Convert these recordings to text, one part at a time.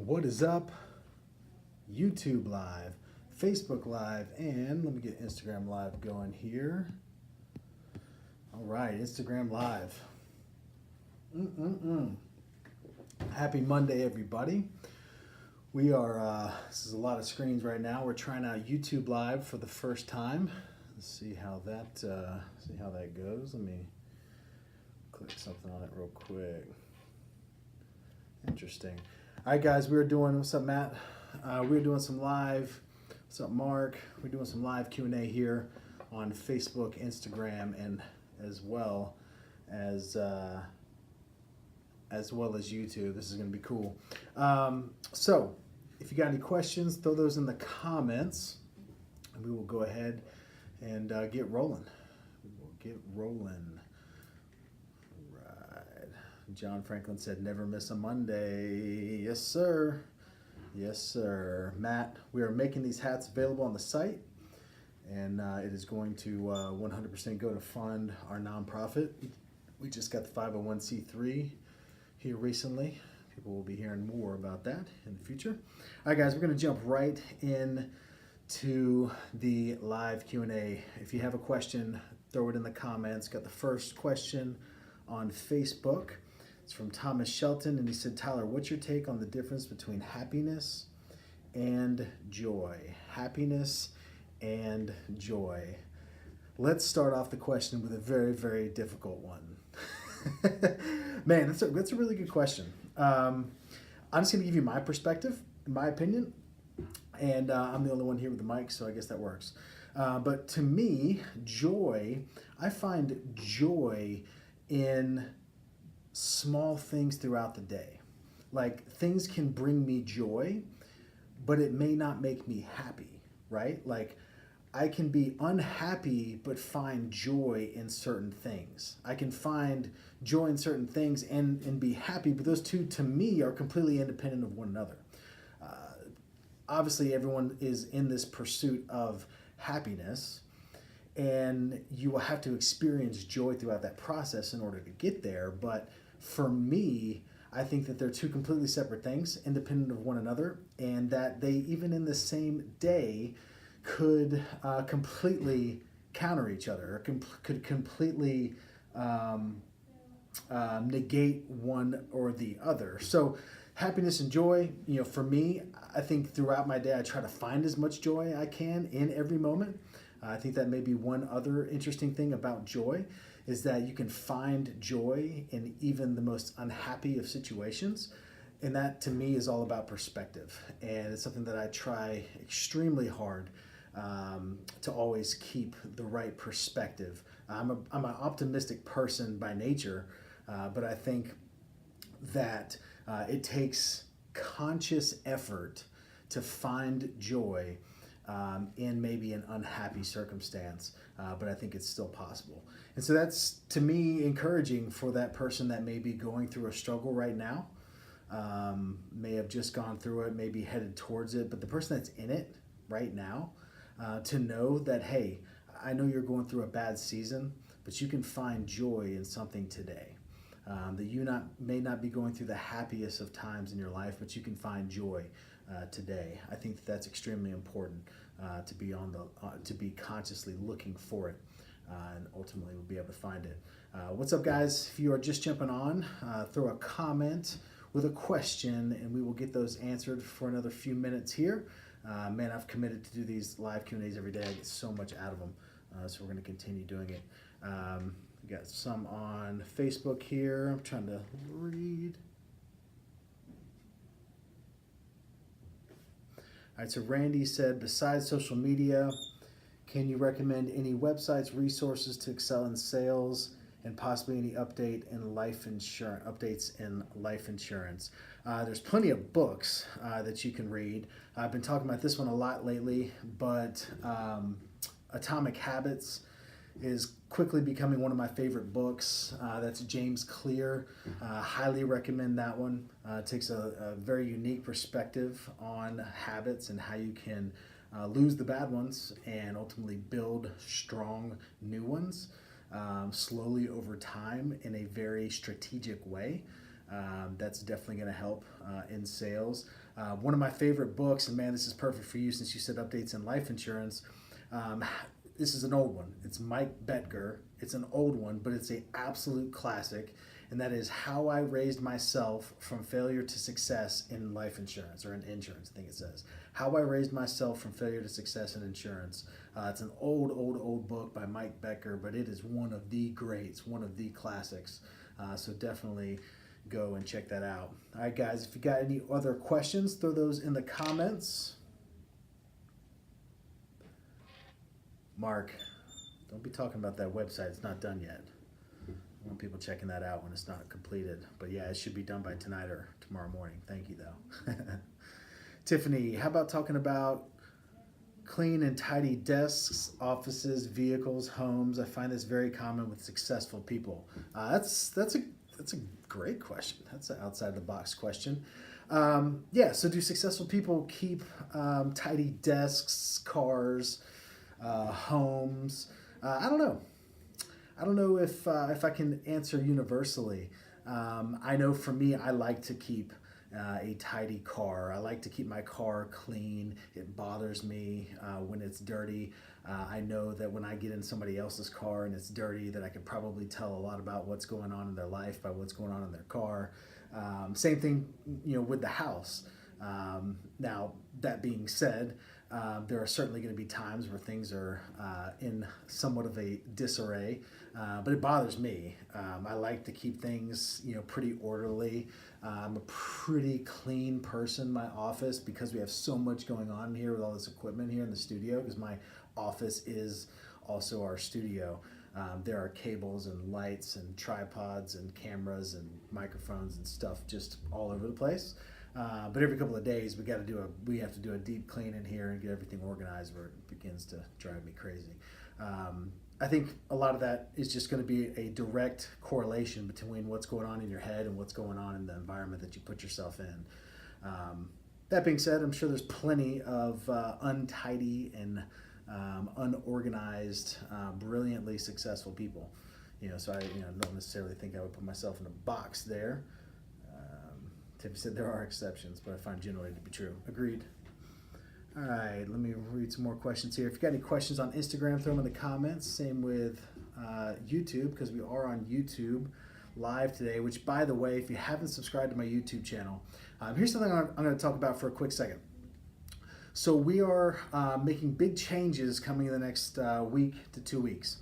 What is up? YouTube Live, Facebook Live, and let me get Instagram Live going here. All right, Instagram Live. Happy Monday, everybody. We are, this is a lot of screens right now. We're trying out YouTube Live for the first time. Let's see how that goes. Let me click something on it real quick. Interesting. All right, guys, we were doing, what's up, Matt? We were doing some live, what's up, Mark? We're doing some live Q&A here on Facebook, Instagram, and as well as YouTube. This is going to be cool. So if you got any questions, throw those in the comments, and we will go ahead and get rolling. We will get rolling. Right. John Franklin said, never miss a Monday. Yes, sir. Yes, sir. Matt, we are making these hats available on the site, and it is going to 100% go to fund our nonprofit. We just got the 501c3 here recently. People will be hearing more about that in the future. All right, guys, we're going to jump right in to the live Q&A. If you have a question, throw it in the comments. Got the first question on Facebook. It's from Thomas Shelton, and he said, Tyler, what's your take on the difference between happiness and joy? Happiness and joy. Let's start off the question with a very, very difficult one. Man, that's a really good question. I'm just going to give you my perspective, my opinion, and I'm the only one here with the mic, so I guess that works. But to me, joy, I find joy in small things throughout the day. Like, things can bring me joy, but it may not make me happy, right? Like, I can be unhappy but find joy in certain things. I can find joy in certain things and be happy, but those two to me are completely independent of one another. Obviously, everyone is in this pursuit of happiness, and you will have to experience joy throughout that process in order to get there. But for me, I think that they're two completely separate things, independent of one another, and that they, even in the same day, could completely counter each other, or could completely negate one or the other. So happiness and joy, for me, I think throughout my day, I try to find as much joy I can in every moment. I think that may be one other interesting thing about joy, is that you can find joy in even the most unhappy of situations. And that, to me, is all about perspective. And it's something that I try extremely hard to always keep the right perspective. I'm an optimistic person by nature, but I think that it takes conscious effort to find joy in maybe an unhappy circumstance, but I think it's still possible. And so that's, to me, encouraging for that person that may be going through a struggle right now, may have just gone through it, may be headed towards it, but the person that's in it right now, to know that, hey, I know you're going through a bad season, but you can find joy in something today. That you may not be going through the happiest of times in your life, but you can find joy today. I think that's extremely important to be consciously looking for it, and ultimately we'll be able to find it. What's up, guys? If you are just jumping on, throw a comment with a question, and we will get those answered for another few minutes here. Man, I've committed to do these live Q&As every day. I get so much out of them, so we're going to continue doing it. We got some on Facebook here. I'm trying to read. All right, so Randy said, besides social media, can you recommend any websites, resources to excel in sales, and possibly any updates in life insurance? There's plenty of books that you can read. I've been talking about this one a lot lately, but Atomic Habits is quickly becoming one of my favorite books. That's James Clear. Highly recommend that one. It takes a very unique perspective on habits and how you can lose the bad ones and ultimately build strong new ones slowly over time in a very strategic way. That's definitely going to help in sales. One of my favorite books, and man, this is perfect for you since you said updates in life insurance. Um, this is an old one. It's Mike Betger. It's an old one, but it's an absolute classic, and that is How I Raised Myself from Failure to Success in Life Insurance, or in Insurance, I think it says. How I Raised Myself from Failure to Success in Insurance. It's an old book by Mike Becker, but it is one of the greats, one of the classics. So definitely go and check that out. All right, guys, if you got any other questions, throw those in the comments. Mark, don't be talking about that website. It's not done yet. I want people checking that out when it's not completed. But yeah, it should be done by tonight or tomorrow morning. Thank you, though. Tiffany, how about talking about clean and tidy desks, offices, vehicles, homes? I find this very common with successful people. That's a great question. That's an outside the box question. Yeah, so do successful people keep tidy desks, cars, homes? I don't know. I don't know if I can answer universally. I know for me, I like to keep a tidy car. I like to keep my car clean. It bothers me when it's dirty. I know that when I get in somebody else's car and it's dirty, that I could probably tell a lot about what's going on in their life by what's going on in their car. Same thing, with the house. Now, that being said, there are certainly going to be times where things are in somewhat of a disarray, but it bothers me. I like to keep things, pretty orderly. I'm a pretty clean person in my office because we have so much going on here with all this equipment here in the studio, because my office is also our studio. There are cables and lights and tripods and cameras and microphones and stuff just all over the place. But every couple of days we have to do a deep clean in here and get everything organized, where it begins to drive me crazy. I think a lot of that is just going to be a direct correlation between what's going on in your head and what's going on in the environment that you put yourself in. That being said, I'm sure there's plenty of untidy and unorganized, brilliantly successful people. So I don't necessarily think I would put myself in a box there. Tiffany said there are exceptions, but I find generally to be true. Agreed. All right, let me read some more questions here. If you got any questions on Instagram, throw them in the comments. Same with YouTube, because we are on YouTube live today, which, by the way, if you haven't subscribed to my YouTube channel, here's something I'm going to talk about for a quick second. So we are making big changes coming in the next week to 2 weeks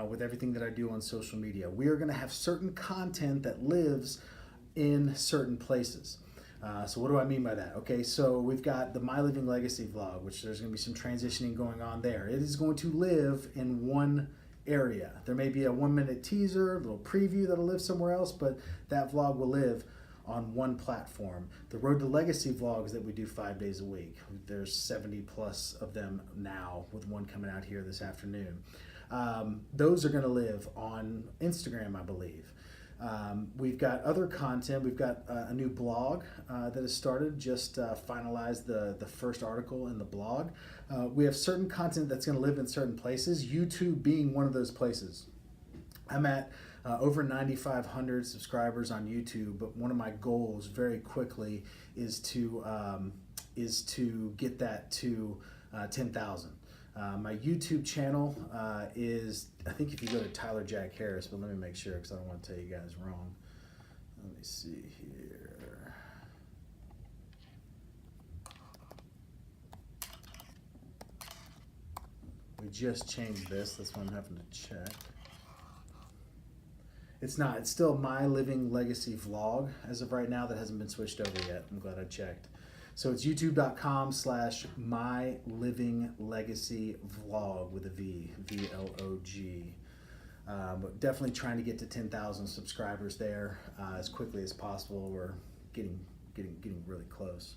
with everything that I do on social media. We are going to have certain content that lives in certain places. So what do I mean by that? Okay, so we've got the My Living Legacy vlog, which there's going to be some transitioning going on there. It is going to live in one area. There may be a 1-minute teaser, a little preview that'll live somewhere else, but that vlog will live on one platform. The Road to Legacy vlogs that we do 5 days a week, there's 70 plus of them now, with one coming out here this afternoon. Those are going to live on Instagram, I believe. We've got other content. We've got a new blog that has started, just finalized the first article in the blog. We have certain content that's going to live in certain places, YouTube being one of those places. I'm at over 9,500 subscribers on YouTube, but one of my goals very quickly is to get that to 10,000. My YouTube channel is, I think if you go to Tyler Jack Harris, but let me make sure because I don't want to tell you guys wrong. Let me see here. We just changed this. That's why I'm having to check. It's not. It's still My Living Legacy Vlog as of right now. That hasn't been switched over yet. I'm glad I checked. So it's youtube.com/My Living Legacy Vlog with a V, V-L-O-G. But definitely trying to get to 10,000 subscribers there as quickly as possible. We're getting really close.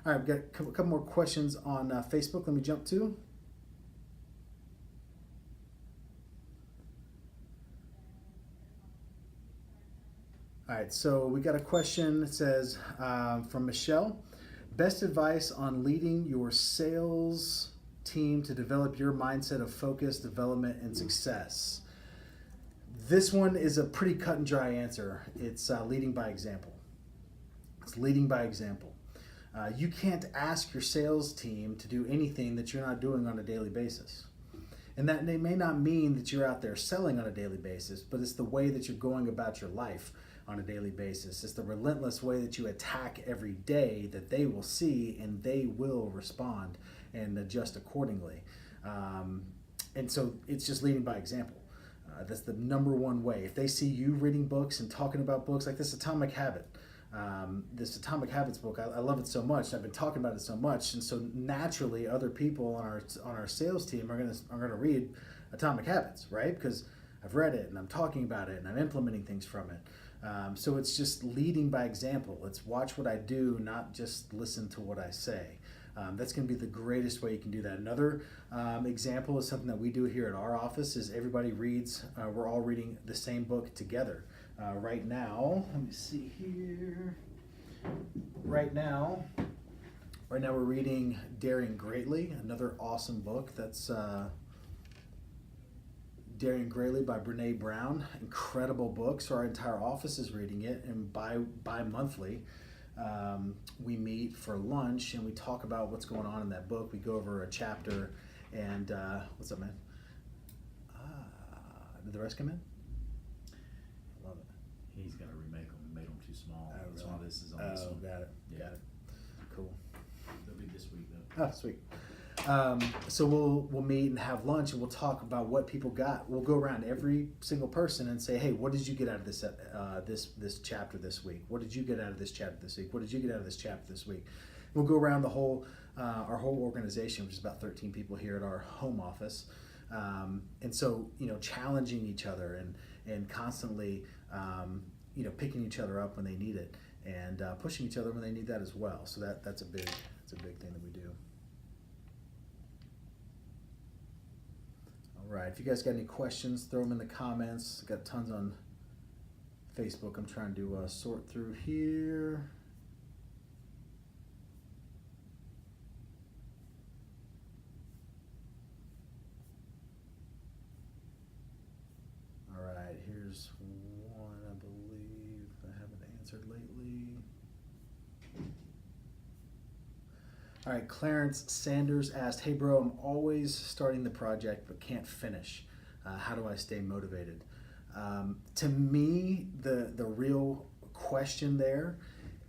All right, we've got a couple more questions on Facebook. Let me jump to. All right, so we got a question that says from Michelle. Best advice on leading your sales team to develop your mindset of focus, development, and success. This one is a pretty cut and dry answer. It's leading by example. It's leading by example. You can't ask your sales team to do anything that you're not doing on a daily basis. And that may not mean that you're out there selling on a daily basis, but it's the way that you're going about your life on a daily basis. It's the relentless way that you attack every day that they will see, and they will respond and adjust accordingly. And so it's just leading by example. That's the number one way. If they see you reading books and talking about books like this Atomic Habits book, I love it so much. I've been talking about it so much, and so naturally, other people on our sales team are gonna read Atomic Habits, right? Because I've read it and I'm talking about it and I'm implementing things from it. So it's just leading by example. It's watch what I do, not just listen to what I say. That's going to be the greatest way you can do that. Another example is something that we do here at our office is everybody reads, we're all reading the same book together. Right now, let me see here. Right now we're reading Daring Greatly, another awesome book. That's Daring Greatly by Brene Brown. Incredible book. So our entire office is reading it, and bi-monthly we meet for lunch and we talk about what's going on in that book. We go over a chapter, and what's up, man? Did the rest come in? I love it. He's got to remake them. Made them too small. Oh, That's really? why this is on this one. Got it. Yeah. Got it. Cool. They'll be this week though. Oh, sweet. So we'll meet and have lunch, and we'll talk about what people got. We'll go around every single person and say, hey, what did you get out of this this chapter this week? What did you get out of this chapter this week? What did you get out of this chapter this week? We'll go around the whole our whole organization, which is about 13 people here at our home office, and so challenging each other and constantly picking each other up when they need it, and pushing each other when they need that as well. So that's a big thing that we do. All right, if you guys got any questions, throw them in the comments. Got tons on Facebook. I'm trying to sort through here. All right, here's one I believe I haven't answered lately. All right, Clarence Sanders asked, hey bro, I'm always starting the project but can't finish. How do I stay motivated? To me, the real question there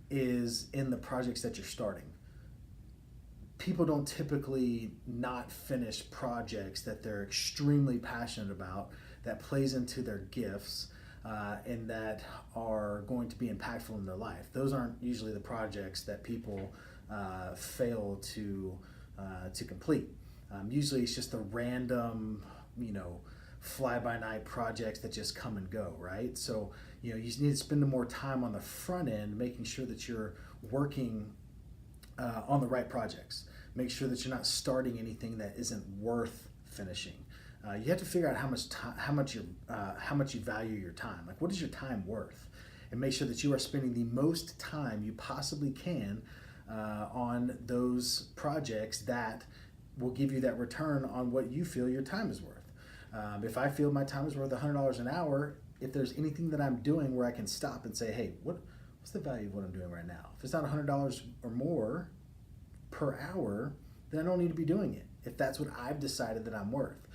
is in the projects that you're starting. People don't typically not finish projects that they're extremely passionate about, that plays into their gifts, and that are going to be impactful in their life. Those aren't usually the projects that people fail to complete. Usually it's just the random, fly-by-night projects that just come and go, right? So, you need to spend more time on the front end, making sure that you're working on the right projects. Make sure that you're not starting anything that isn't worth finishing. You have to figure out how much you value your time. Like, what is your time worth? And make sure that you are spending the most time you possibly can on those projects that will give you that return on what you feel your time is worth. If I feel my time is worth $100 an hour, if there's anything that I'm doing where I can stop and say, hey, what's the value of what I'm doing right now? If it's not $100 or more per hour, then I don't need to be doing it, if that's what I've decided that I'm worth.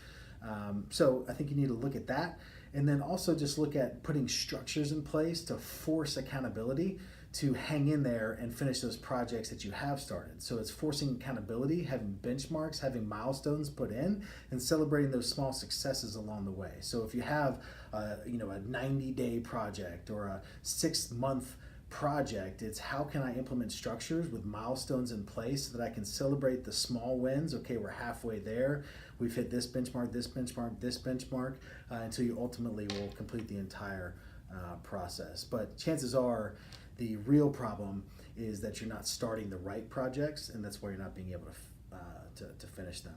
So I think you need to look at that, and then also just look at putting structures in place to force accountability to hang in there and finish those projects that you have started. So it's forcing accountability, having benchmarks, having milestones put in, and celebrating those small successes along the way. So if you have a 90-day project or a 6-month project, it's how can I implement structures with milestones in place so that I can celebrate the small wins. Okay, we're halfway there. We've hit this benchmark, this benchmark, this benchmark, until you ultimately will complete the entire process. But chances are the real problem is that you're not starting the right projects, and that's why you're not being able to finish them.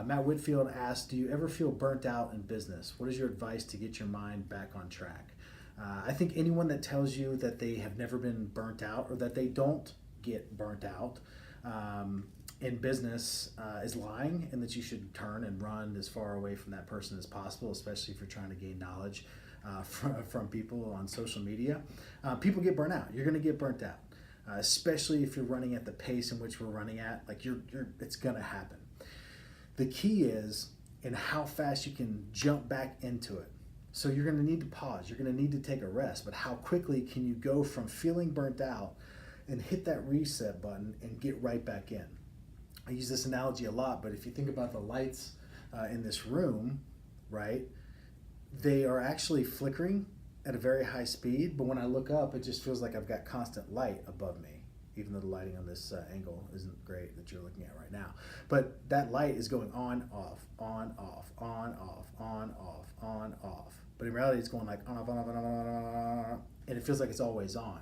Matt Whitfield asked, do you ever feel burnt out in business? What is your advice to get your mind back on track? I think anyone that tells you that they have never been burnt out or that they don't get burnt out in business is lying, and that you should turn and run as far away from that person as possible, especially if you're trying to gain knowledge from people on social media. People get burnt out. You're going to get burnt out, especially if you're running at the pace in which we're running at. Like it's going to happen. The key is in how fast you can jump back into it. So you're going to need to pause. You're going to need to take a rest. But how quickly can you go from feeling burnt out and hit that reset button and get right back in? I use this analogy a lot, but if you think about the lights in this room, right, they are actually flickering at a very high speed, but when I look up, it just feels like I've got constant light above me, even though the lighting on this angle isn't great that you're looking at right now. But that light is going on, off, on, off, on, off, on, off, on, off. But in reality, it's going like on, off, on, off, on, off, on, off, and it feels like it's always on.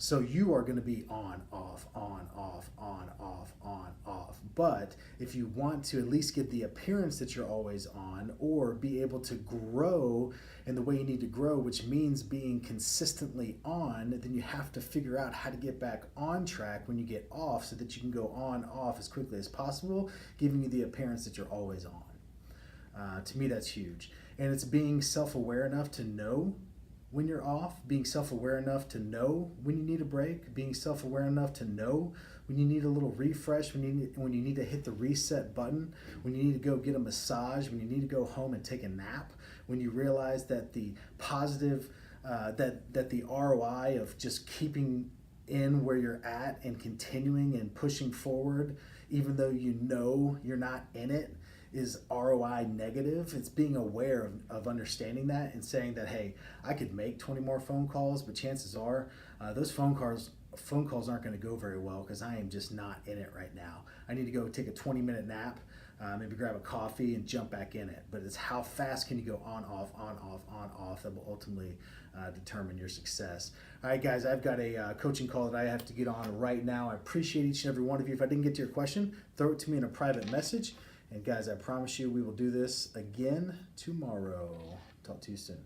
So you are going to be on, off, on, off, on, off, on, off. But if you want to at least get the appearance that you're always on, or be able to grow in the way you need to grow, which means being consistently on, then you have to figure out how to get back on track when you get off so that you can go on, off as quickly as possible, giving you the appearance that you're always on. To me, that's huge. And it's being self-aware enough to know when you're off, being self-aware enough to know when you need a break, being self-aware enough to know when you need a little refresh, when you need to hit the reset button, when you need to go get a massage, when you need to go home and take a nap, when you realize that the positive, that the ROI of just keeping in where you're at and continuing and pushing forward, even though you know you're not in it, is ROI negative. It's being aware of understanding that and saying that, hey, I could make 20 more phone calls, but chances are those phone calls aren't going to go very well because I am just not in it right now. I need to go take a 20-minute nap, maybe grab a coffee and jump back in it. But it's how fast can you go on, off, on, off, on, off that will ultimately determine your success. All right, guys, I've got a coaching call that I have to get on right now. I appreciate each and every one of you. If I didn't get to your question, throw it to me in a private message. And guys, I promise you we will do this again tomorrow. Talk to you soon.